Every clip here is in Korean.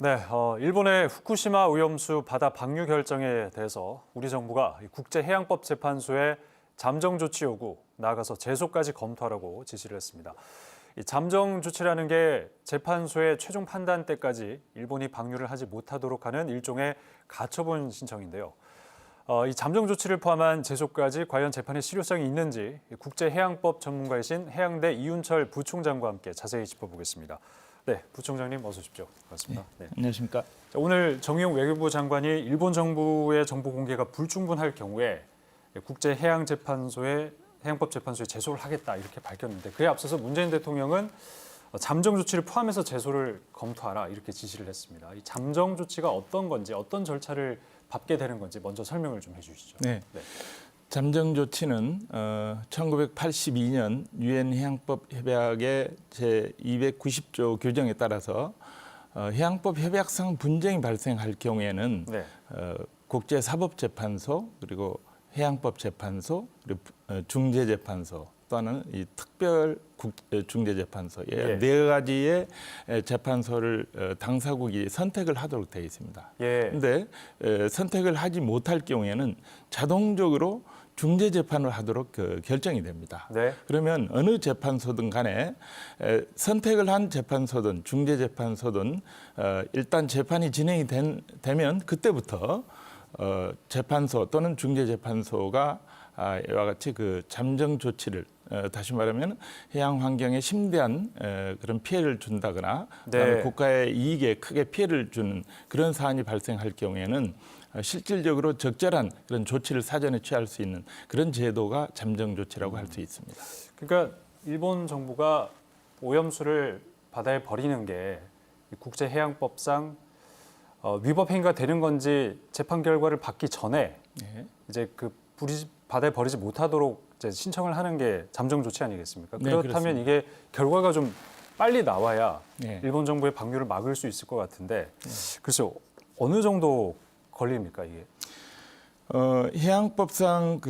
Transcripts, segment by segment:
네, 일본의 후쿠시마 오염수 바다 방류 결정에 대해서 우리 정부가 국제해양법재판소에 잠정 조치 요구, 나아가서 제소까지 검토하라고 지시를 했습니다. 이 잠정 조치라는 게 재판소의 최종 판단 때까지 일본이 방류를 하지 못하도록 하는 일종의 가처분 신청인데요. 이 잠정 조치를 포함한 제소까지 과연 재판의 실효성이 있는지 국제해양법 전문가이신 해양대 이윤철 부총장과 함께 자세히 짚어보겠습니다. 네, 부총장님 어서 오십시오. 반갑습니다. 네, 안녕하십니까. 자, 오늘 정의용 외교부 장관이 일본 정부의 정보 공개가 불충분할 경우에 국제해양재판소에 해양법재판소에 제소를 하겠다 이렇게 밝혔는데 그에 앞서서 문재인 대통령은 잠정 조치를 포함해서 제소를 검토하라 이렇게 지시를 했습니다. 이 잠정 조치가 어떤 건지 어떤 절차를 밟게 되는 건지 먼저 설명을 좀 해주시죠. 네. 잠정 조치는 1982년 유엔 해양법 협약의 제 290조 규정에 따라서 해양법 협약상 분쟁이 발생할 경우에는 네. 국제사법재판소 그리고 해양법재판소 그리고 중재재판소 또는 이 특별 중재재판소 예. 네 가지의 재판소를 당사국이 선택을 하도록 되어 있습니다. 그런데 선택을 하지 못할 경우에는 자동적으로 중재재판을 하도록 결정이 됩니다. 네. 그러면 어느 재판소든 간에 선택을 한 재판소든 중재재판소든 일단 재판이 진행이 되면 그때부터 재판소 또는 중재재판소가 이와 같이 그 잠정 조치를 다시 말하면 해양 환경에 심대한 그런 피해를 준다거나 네. 국가의 이익에 크게 피해를 주는 그런 사안이 발생할 경우에는 실질적으로 적절한 그런 조치를 사전에 취할 수 있는 그런 제도가 잠정 조치라고 할 수 있습니다. 그러니까 일본 정부가 오염수를 바다에 버리는 게 국제해양법상 위법 행위가 되는 건지 재판 결과를 받기 전에 네. 이제 바다에 버리지 못하도록 이제 신청을 하는 게 잠정 조치 아니겠습니까? 네, 그렇다면 그렇습니다. 이게 결과가 좀 빨리 나와야 네. 일본 정부의 방류를 막을 수 있을 것 같은데 글쎄요 어느 정도 걸립니까 이게? 해양법상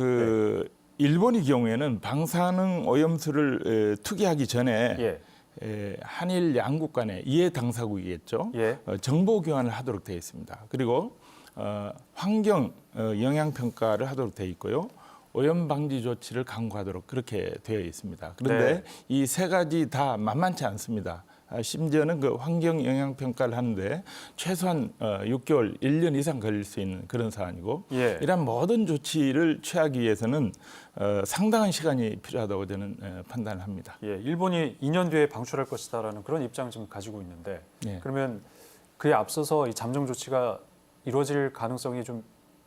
일본의 경우에는 방사능 오염수를 투기하기 전에 한일 양국 간에 이해 당사국이겠죠. 정보 교환을 하도록 되어 있습니다. 그리고 환경 영향 평가를 하도록 되어 있고요. 오염 방지 조치를 강구하도록 그렇게 되어 있습니다. 그런데 이 세 가지 다 만만치 않습니다. 심지어는 그 환경 영향 평가를 하는데 최소한 6개월, 1년 이상 걸릴 수 있는 그런 사안이고 이러한 모든 조치를 취하기 위해서는 상당한 시간이 필요하다고 저는 판단을 합니다. 일본이 2년 뒤에 방출할 것이다라는 그런 입장을 지금 가지고 있는데 네. 그러면 그에 앞서서 이 잠정 조치가 이루어질 가능성이 좀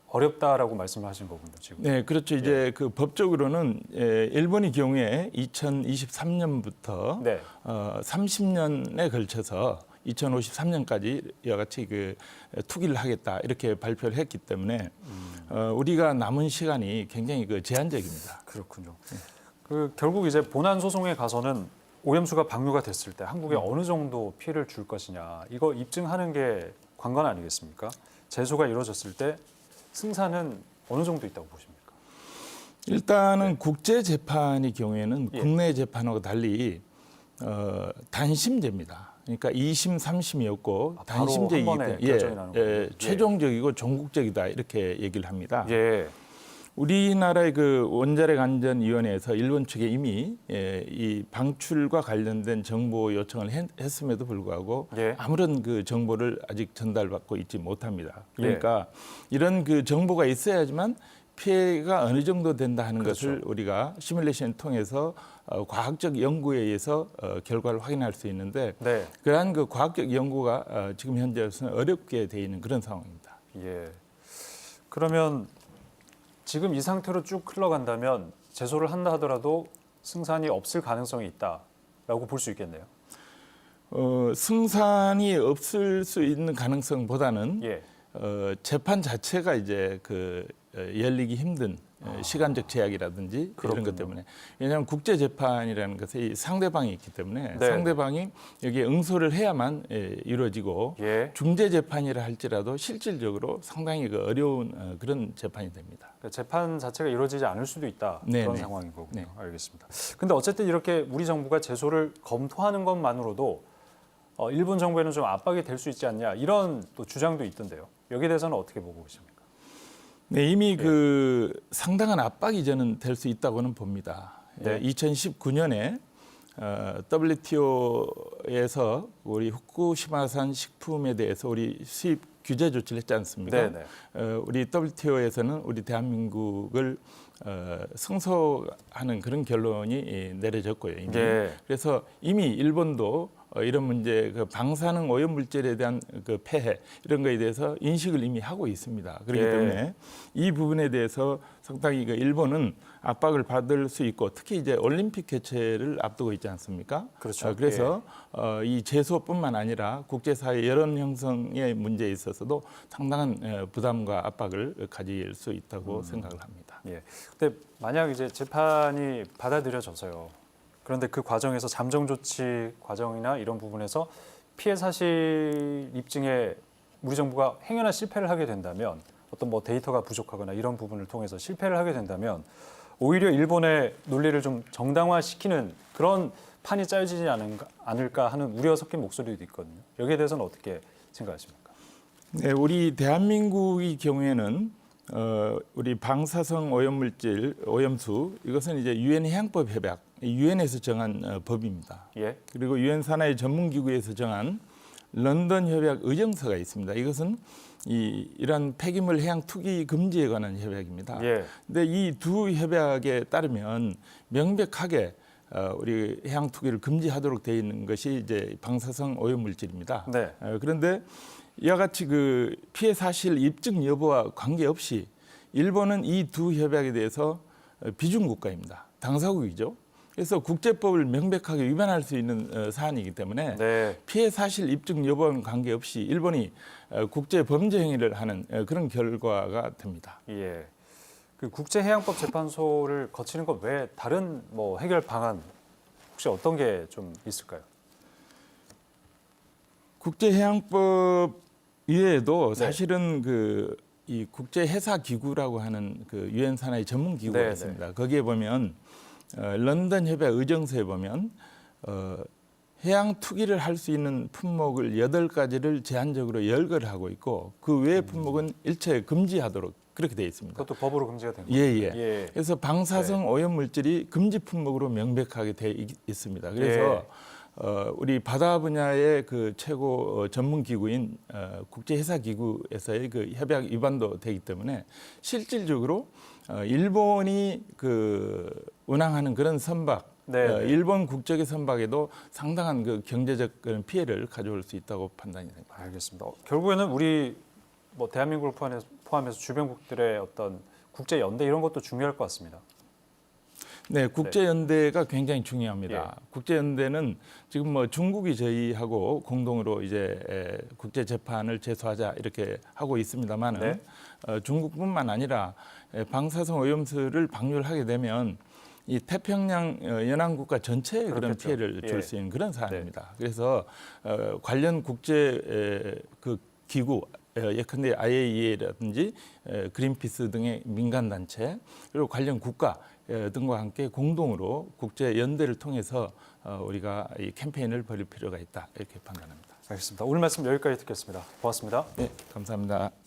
어렵다라고 말씀을 하신 거군요, 지금. 네, 그렇죠. 이제 그 법적으로는 일본의 경우에 2023년부터 30년에 걸쳐서 2053년까지 이와 같이 투기를 하겠다 이렇게 발표를 했기 때문에 우리가 남은 시간이 굉장히 제한적입니다. 그렇군요. 결국 이제 본안 소송에 가서는 오염수가 방류가 됐을 때 한국에 어느 정도 피해를 줄 것이냐 이거 입증하는 게 관건 아니겠습니까? 제소가 이루어졌을 때 승산은 어느 정도 있다고 보십니까? 일단은 국제 재판의 경우에는 국내 재판하고 달리 단심제입니다. 그러니까 2심, 3심이었고 단심제이기 때문에 최종적이고 전국적이다 이렇게 얘기를 합니다. 우리나라의 원자력안전위원회에서 일본 측에 이미 이 방출과 관련된 정보 요청을 했음에도 불구하고 아무런 정보를 아직 전달받고 있지 못합니다. 그러니까 이런 정보가 있어야지만 피해가 어느 정도 된다 하는 것을 우리가 시뮬레이션을 통해서 과학적 연구에 의해서 결과를 확인할 수 있는데 그러한 과학적 연구가 지금 현재로서는 어렵게 돼 있는 그런 상황입니다. 그러면 지금 이 상태로 쭉 흘러간다면 제소를 한다 하더라도 승산이 없을 가능성이 있다라고 볼 수 있겠네요. 승산이 없을 수 있는 가능성보다는 재판 자체가 이제 열리기 힘든 시간적 제약이라든지 이런 것 때문에 왜냐하면 국제 재판이라는 것이 상대방이 있기 때문에 상대방이 여기에 응소를 해야만 이루어지고 중재 재판이라 할지라도 실질적으로 상당히 어려운 그런 재판이 됩니다. 그러니까 재판 자체가 이루어지지 않을 수도 있다 그런 상황인 거군요. 알겠습니다. 근데 어쨌든 이렇게 우리 정부가 제소를 검토하는 것만으로도 일본 정부에는 좀 압박이 될 수 있지 않냐 이런 또 주장도 있던데요. 여기에 대해서는 어떻게 보고 계십니까? 네, 이미 그 상당한 압박이 저는 될 수 있다고는 봅니다. 네. 2019년에 WTO에서 우리 후쿠시마산 식품에 대해서 우리 수입 규제 조치를 했지 않습니까? 네, 우리 WTO에서는 우리 대한민국을 승소하는 그런 결론이 내려졌고요. 이미. 네. 그래서 이미 일본도 이런 문제, 그 방사능 오염 물질에 대한 그 폐해 이런 거에 대해서 인식을 이미 하고 있습니다. 그렇기 때문에 이 부분에 대해서 상당히 그 일본은 압박을 받을 수 있고 특히 이제 올림픽 개최를 앞두고 있지 않습니까? 그렇죠. 그래서 이 제소뿐만 아니라 국제사회 여론 형성의 문제에 있어서도 상당한 부담과 압박을 가질 수 있다고 생각을 합니다. 예. 근데 만약 이제 재판이 받아들여져서요. 그런데 그 과정에서 잠정 조치 과정이나 이런 부분에서 피해 사실 입증에 우리 정부가 행여나 실패를 하게 된다면 어떤 뭐 데이터가 부족하거나 이런 부분을 통해서 실패를 하게 된다면 오히려 일본의 논리를 좀 정당화시키는 그런 판이 짜여지지 않을까 하는 우려 섞인 목소리도 있거든요. 여기에 대해서는 어떻게 생각하십니까? 네, 우리 대한민국의 경우에는 우리 방사성 오염물질 오염수 이것은 이제 유엔 해양법 협약 유엔에서 정한 법입니다. 예. 그리고 유엔 산하의 전문기구에서 정한 런던 협약 의정서가 있습니다. 이것은 이러한 폐기물 해양 투기 금지에 관한 협약입니다. 예. 근데 이 두 협약에 따르면 명백하게 우리 해양 투기를 금지하도록 되어 있는 것이 이제 방사성 오염 물질입니다. 네. 그런데 이와 같이 그 피해 사실 입증 여부와 관계없이 일본은 이 두 협약에 대해서 비준 국가입니다. 당사국이죠. 그래서 국제법을 명백하게 위반할 수 있는 사안이기 때문에 네. 피해 사실 입증 여부와는 관계없이 일본이 국제 범죄 행위를 하는 그런 결과가 됩니다. 예. 그 국제해양법 재판소를 거치는 것 외에 다른 뭐 해결 방안 혹시 어떤 게 좀 있을까요? 국제해양법 이외에도 네. 사실은 이 국제해사기구라고 하는 그 유엔 산하의 전문 기구가 네, 있습니다. 거기에 보면 런던 협약 의정서에 보면 해양 투기를 할 수 있는 품목을 8가지를 제한적으로 열거를 하고 있고 그 외의 품목은 일체 금지하도록 그렇게 되어 있습니다. 그것도 법으로 금지가 된 거죠. 예. 그래서 방사성 오염 물질이 금지 품목으로 명백하게 되어 있습니다. 그래서 우리 바다 분야의 그 최고 전문 기구인 국제해사기구에서의 그 협약 위반도 되기 때문에 실질적으로 일본이 그 운항하는 그런 선박, 일본 국적의 선박에도 상당한 그 경제적 피해를 가져올 수 있다고 판단이 됩니다. 알겠습니다. 결국에는 우리 뭐 대한민국을 포함해서 주변국들의 어떤 국제 연대 이런 것도 중요할 것 같습니다. 네, 국제연대가 굉장히 중요합니다. 국제연대는 지금 뭐 중국이 저희하고 공동으로 이제 국제재판을 제소하자 이렇게 하고 있습니다만은 중국뿐만 아니라 방사성 오염수를 방류하게 되면 이 태평양 연안국가 전체에 그런 피해를 줄 수 있는 그런 사안입니다. 그래서 관련 국제 그 기구 예컨대 IAEA라든지 그린피스 등의 민간 단체 그리고 관련 국가 등과 함께 공동으로 국제 연대를 통해서 우리가 이 캠페인을 벌일 필요가 있다 이렇게 판단합니다. 알겠습니다. 오늘 말씀 여기까지 듣겠습니다. 고맙습니다. 네, 감사합니다.